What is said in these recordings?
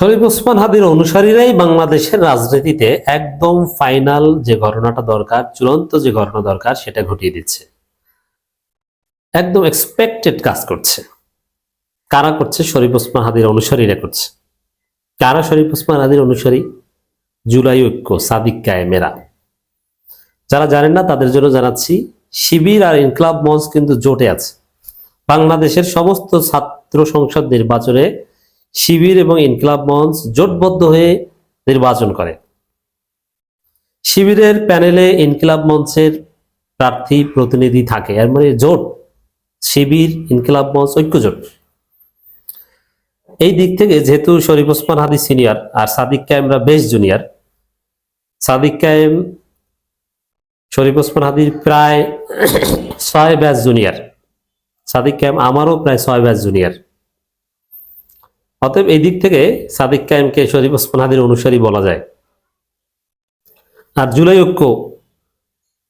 শরীফ ওসমান হাদির অনুসারীরাই বাংলাদেশের রাজনীতিতে একদম ফাইনাল যে ঘটনাটা দরকার, চূড়ান্ত যে ঘটনা দরকার সেটা ঘটিয়ে দিচ্ছে। একদম এক্সপেক্টেড কাজ করছে। কারা করছে? শরীফ ওসমান হাদির অনুসারীরা করছে। কারা শরীফ ওসমান হাদির অনুসারী? জুলাই ঐক্য, সাদিক কায়েমেরা। যারা জানেন না তাদের জন্য জানাচ্ছি, শিবির আর ইনকলাব মঞ্চ কিন্তু জোটে আছে। বাংলাদেশের সমস্ত ছাত্র সংসদ নির্বাচনে শিবির এবং ইনকলাব মঞ্চ জোটবদ্ধ হয়ে নির্বাচন করে। শিবিরের প্যানেলে ইনকলাব মঞ্চের প্রার্থী প্রতিনিধি থাকে, এর মানে জোট, শিবির ইনকলাব মঞ্চ ঐক্য জোট। এই দিক থেকে যেহেতু শরীফ ওসমান হাদি সিনিয়র আর সাদিক কায়েমরা বেশ জুনিয়র, সাদিক কায়েম শরীফ ওসমান হাদির প্রায় 6 ব্যাচ জুনিয়র, সাদিক কায়েম আমারও প্রায় 6 ব্যাচ জুনিয়র। অতএব এই দিক থেকে সাদিক কায়েমকে শরীফ ওসমান হাদির অনুসারী বলা যায়। আর জুলাই ঐক্য,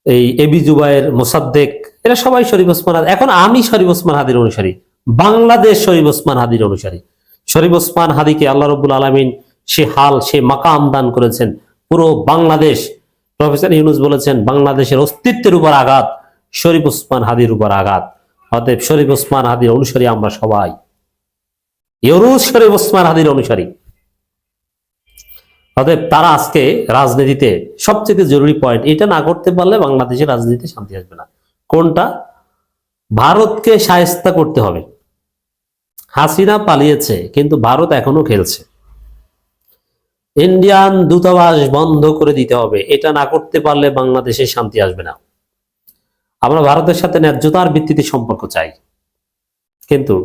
এই এবি জুবায়ের, মোসাদ্দেক, এরা সবাই শরীফ ওসমান হাদি। এখন আমি শরীফ ওসমান হাদির অনুসারী, বাংলাদেশ শরীফ ওসমান হাদির অনুসারী। শরীফ ওসমান হাদিকে আল্লাহ রাব্বুল আলামিন সে হাল, সে মাকাম দান করেছেন। পুরো বাংলাদেশ, প্রফেসর ইউনূস বলেছেন, বাংলাদেশের অস্তিত্বের উপর আঘাত, শরীফ ওসমান হাদির উপর আঘাত। অতএব শরীফ ওসমান হাদির অনুসারী আমরা সবাই, ইউনূস শরীফ ওসমান হাদির অনুসারী। অতএব তারা আজকে রাজনীতিতে সবচেয়ে জরুরি পয়েন্ট, এটা না করতে পারলে বাংলাদেশের রাজনীতিতে শান্তি আসবে না। কোনটা? ভারতকে শায়েস্তা করতে হবে। হাসিনা পালিয়েছে কিন্তু ভারত এখনো খেলছে। ইন্ডিয়ান দূতাবাস বন্ধ করে দিতে হবে। এটা না করতে পারলে বাংলাদেশে শান্তি আসবে না। আমরা ভারতের সাথে ন্যায্যতার ভিত্তিতে সম্পর্ক চাই, কিন্তু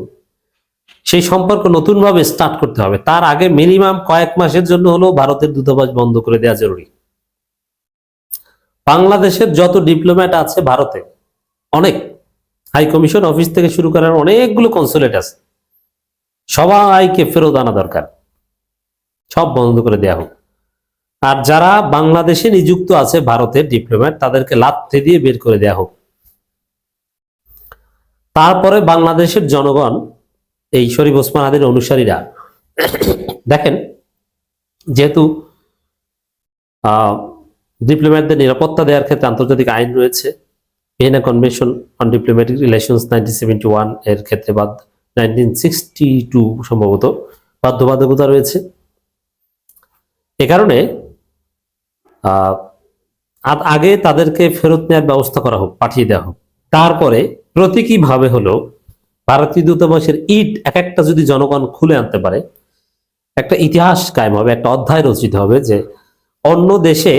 সেই সম্পর্ক নতুন ভাবে স্টার্ট করতে হবে। তার আগে মিনিমাম কয়েক মাসের জন্য হলেও ভারতের দূতাবাস বন্ধ করে দেওয়া জরুরি। বাংলাদেশের যত ডিপ্লোম্যাট আছে ভারতে, অনেক হাই কমিশন অফিস থেকে শুরু করার অনেকগুলো কনসুলেট আছে, সবাইকে ফেরত আনা দরকার, সব বন্ধ করে দেওয়া হোক। আর যারা বাংলাদেশে নিযুক্ত আছে ভারতের ডিপ্লোম্যাট, তাদেরকে লাথি দিয়ে বের করে দেওয়া হোক। তারপরে বাংলাদেশের জনগণ, এই শরীফ ওসমান হাদির অনুসারীরা দেখেন, যেহেতু ডিপ্লোম্যাটদের নিরাপত্তা দেওয়ার ক্ষেত্রে আন্তর্জাতিক আইন রয়েছে, Vienna convention on diplomatic relations 1971 এর ক্ষেত্রে 1962 সম্ভবত বাধ্যবাধকতা রয়েছে। এ কারণে আগে তাদেরকে ফেরত নেওয়ার ব্যবস্থা করা হোক, পাঠিয়ে দেওয়া হোক। তারপরে প্রতীকীভাবে হলো ভারতীয় দূতাবাসের ইট এক একটা যদি জনগণ খুলে আনতে পারে, একটা ইতিহাস কায়েম হবে, একটা অধ্যায় রচিত হবে যে অন্য দেশে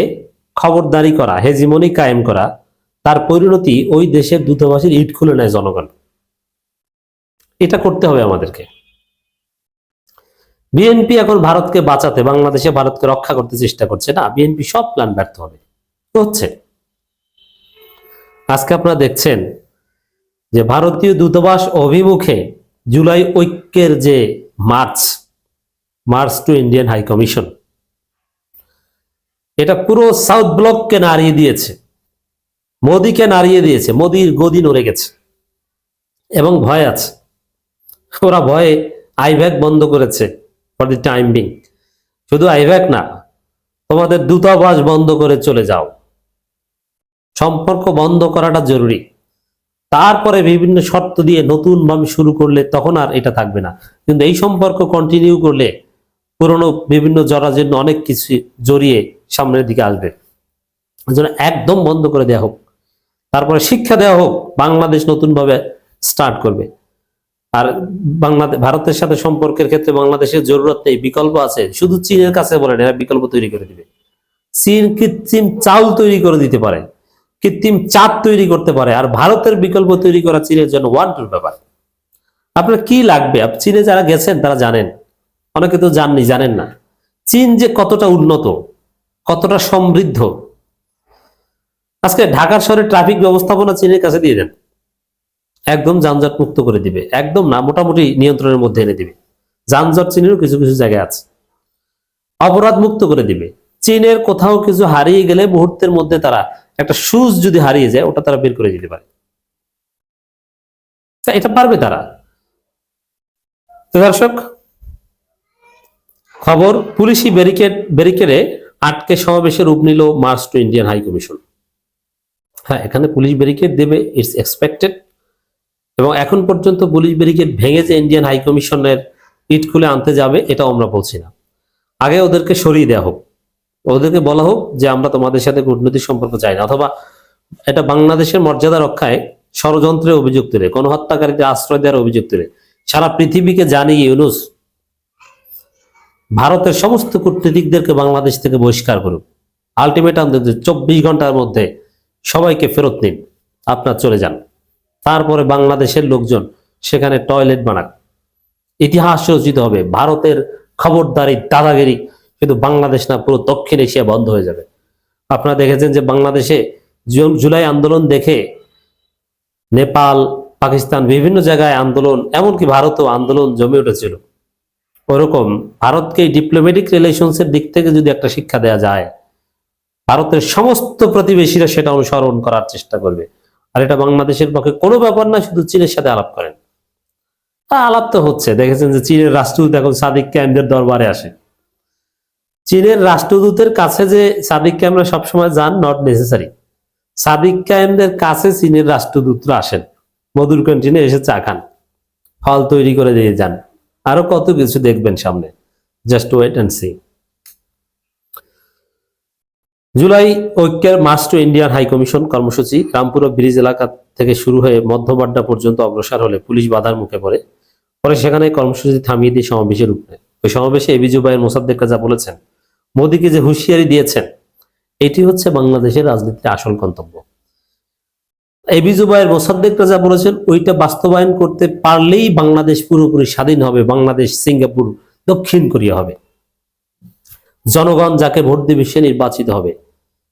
খবরদারি করা, হেজিমনি কায়েম করা, তার পরিণতি ওই দেশের দূতাবাসের ইট খুলে নেয় জনগণ। এটা করতে হবে আমাদেরকে। বিএনপি এখন ভারতকে বাঁচাতে, বাংলাদেশে ভারতকে রক্ষা করতে চেষ্টা করছে না, বিএনপি সব প্ল্যান ব্যর্থ হবে হচ্ছে। আজকে আপনারা দেখছেন যে ভারতীয় দূতাবাস অভিমুখে জুলাই ঐক্যের যে march to Indian high commission, এটা পুরো সাউথ ব্লককে নাড়িয়ে দিয়েছে, মোদিকে নাড়িয়ে দিয়েছে। মোদির গদি নড়ে গেছে এবং ভয় আছে। ওরা ভয়ে আইভ্যাক বন্ধ করেছে ফর দি টাইম বিং। শুধু আইভ্যাক না, তোমাদের দূতাবাস বন্ধ করে চলে যাও। সম্পর্ক বন্ধ করাটা জরুরি। তারপরে বিভিন্ন শর্ত দিয়ে নতুন ভাবে শুরু করলে তখন আর এটা থাকবে না। কিন্তু এই সম্পর্ক কন্টিনিউ করলে পুরনো বিভিন্ন জরাজীর্ণ অনেক কিছু জড়িয়ে সামনের দিকে আসবে। এজন্য একদম বন্ধ করে দেওয়া হোক। তারপরে শিক্ষা দেওয়া হোক, বাংলাদেশ নতুন ভাবে স্টার্ট করবে। আর বাংলাদেশ ভারতের সাথে সম্পর্কের ক্ষেত্রে বাংলাদেশের জরুরত নেই, বিকল্প আছে। শুধু চীনের কাছে বলেন, এরা বিকল্প তৈরি করে দিবে। চীন কৃত্রিম চাউল তৈরি করে দিতে পারে, কৃত্রিম চাঁদ তৈরি করতে পারে, আর ভারতের বিকল্প তৈরি করা চীনের জন্য ওয়ান্টের ব্যাপার। আপনার কি লাগবে? চীনে যারা গেছেন তারা জানেন, অনেকে তো জাননি, জানেন না চীন যে কতটা উন্নত, কতটা সমৃদ্ধ। আজকে ঢাকার শহরে ট্রাফিক ব্যবস্থাপনা চীনের কাছে দিয়ে দেন, একদম যানজট মুক্ত করে দিবে। একদম না, মোটামুটি নিয়ন্ত্রণের মধ্যে এনে দিবে। যানজট চীনেরও কিছু কিছু জায়গায় আছে, অপরাধ মুক্ত করে দিবে। চীনের কোথাও কিছু হারিয়ে গেলে মুহূর্তের মধ্যে তারা, একটা শুজ যদি হারিয়ে যায়, ওটা তারা বের করে দিতে পারে। এটা পারবে তারা। তো দর্শক, খবর, পুলিশি ব্যারিকেডে আটকে সমাবেশে রূপ নিল march to Indian high commission. হ্যাঁ, এখানে পুলিশ ব্যারিকেড দেবে, ইটস এক্সপেক্টেড। এবং এখন পর্যন্ত পুলিশ ব্যারিকেড ভেঙে যে ইন্ডিয়ান হাই কমিশনের ইট খুলে আনতে যাবে, এটাও আমরা বলছি না। আগে ওদেরকে সরিয়ে দেওয়া হোক, ওদেরকে বলা হোক যে আমরা তোমাদের সাথে কূটনৈতিক সম্পর্ক চাই না, অথবা এটা বাংলাদেশের মর্যাদা রক্ষায় ষড়যন্ত্রের অভিযোগ তুলে, গণহত্যাকারীদের আশ্রয় দেওয়ার অভিযোগ তুলে সারা পৃথিবীকে জানিয়ে ইউনূস ভারতের সমস্ত কূটনীতিকদেরকে বাংলাদেশ থেকে বহিষ্কার করুক। আলটিমেটাম 24 ঘন্টার মধ্যে সবাইকে ফেরত নিন, আপনার চলে যান। তারপরে বাংলাদেশের লোকজন সেখানে টয়লেট বানাক, ইতিহাস রচিত হবে। ভারতের খবরদারি, দাদাগিরি শুধু বাংলাদেশ না, পুরো দক্ষিণ এশিয়া বন্ধ হয়ে যাবে। আপনারা দেখেছেন যে বাংলাদেশে জুলাই আন্দোলন দেখে নেপাল, পাকিস্তান, বিভিন্ন জায়গায় আন্দোলন, এমনকি ভারতেও আন্দোলন জমে উঠেছিল। ওরকম ভারতকে ডিপ্লোম্যাটিক রিলেশনসের দিক থেকে যদি একটা শিক্ষা দেওয়া যায়, ভারতের সমস্ত প্রতিবেশীরা সেটা অনুসরণ করার চেষ্টা করবে। আর এটা বাংলাদেশের পক্ষে কোনো ব্যাপার না, শুধু চীনের সাথে আলাপ করেন। তা আলাপ তো হচ্ছে, দেখেছেন যে চীনের রাষ্ট্রদূত এখন সাদিক কায়েমদের দরবারে আসে। চীনের রাষ্ট্রদূতের কাছে যে সাদিক কায়েমরা সবসময় যান, নট নেসেসারি। সাদিক কায়েমদের কাছে চীনের রাষ্ট্রদূতরা আসেন, মধুর ক্যান্টিনে এসে চা খান, ফল তৈরি করে দিয়ে যান, আরো কত কিছু দেখবেন সামনে। Just wait and see. July ঐক্যের march to Indian high commission কর্মসূচি রামপুরা ব্রিজ এলাকা থেকে শুরু হয়ে মধ্যবাড্ডা পর্যন্ত অগ্রসর হলে পুলিশ বাধার মুখে পড়ে সেখানে কর্মসূচি থামিয়ে দিয়ে সমাবেশে রূপ নেয়। ওই সমাবেশে এবি জুবায়ের মোসাদ্দেক যা বলেছেন, মোদীকে যে হুঁশিয়ারি দিয়েছেন, এটি হচ্ছে বাংলাদেশের রাজনীতির আসল গন্তব্য। এবি জুবায়ের মোসাদ্দেক যা বলেছেন, ওইটা বাস্তবায়ন করতে পারলেই বাংলাদেশ পুরোপুরি স্বাধীন হবে, বাংলাদেশ সিঙ্গাপুর, দক্ষিণ কোরিয়া হবে। জনগণ যাকে ভোট দেবে সে নির্বাচিত হবে,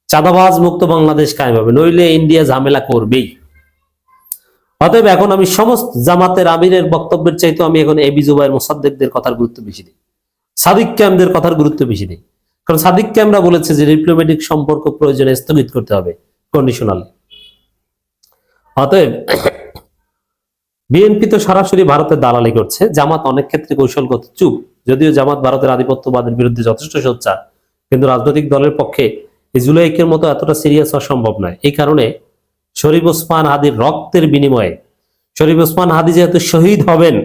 চাঁদাবাজ মুক্ত বাংলাদেশ কায়েম হবে, নইলে ইন্ডিয়া ঝামেলা করবেই। অতএব এখন আমি সমস্ত জামাতের আমিরের বক্তব্যের চাইতে আমি এখন এবি জুবায়ের মোসাদ্দেকদের কথার গুরুত্ব বেশি দিই, সাদিক কায়েমদের কথার গুরুত্ব বেশি দিই। কারণ সাদিক কায়েমরা বলেছে যে ডিপ্লোম্যাটিক সম্পর্ক প্রয়োজনে স্থগিত করতে হবে কন্ডিশনালি। অতএব বিএনপি তো সরাসরি ভারতের দালালি করছে, জামাত অনেক ক্ষেত্রে কৌশলগত চুপ। যদিও জামাত ভারতের আধিপত্যবাদের বিরুদ্ধে যথেষ্ট সোচ্চার, কিন্তু রাজনৈতিক দলের পক্ষে এই জুলাই ঐক্যের মতো এতটা সিরিয়াস হওয়া সম্ভব নয়। এই কারণে শরীফ ওসমান হাদির রক্তের বিনিময়ে, শরীফ ওসমান হাদি যেহেতু শহীদ হবেন,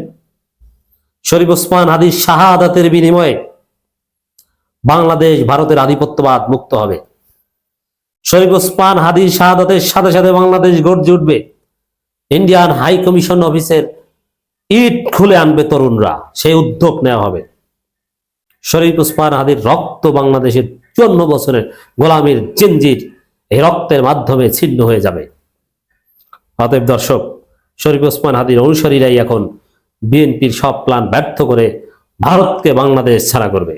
শরীফ ওসমান হাদির শাহাদাতের বিনিময়ে বাংলাদেশ ভারতের আধিপত্যবাদ মুক্ত হবে। শরীফ ওসমান হাদির শাহাদাতের সাথে সাথে বাংলাদেশ গর্জে উঠবে। ইন্ডিয়ান হাই কমিশন অফিসের ইট খুলে আনবে তরুণরা, সেই উদ্যোগ নেওয়া হবে। শরীফ ওসমান হাদির রক্ত বাংলাদেশের 54 বছরের গোলামীর জিঞ্জির এই রক্তের মাধ্যমে ছিন্ন হয়ে যাবে। অতএব দর্শক, শরীফ ওসমান হাদির অনুসারীরাই এখন বিএনপির সব প্ল্যান ব্যর্থ করে ভারতকে বাংলাদেশ ছাড়া করবে।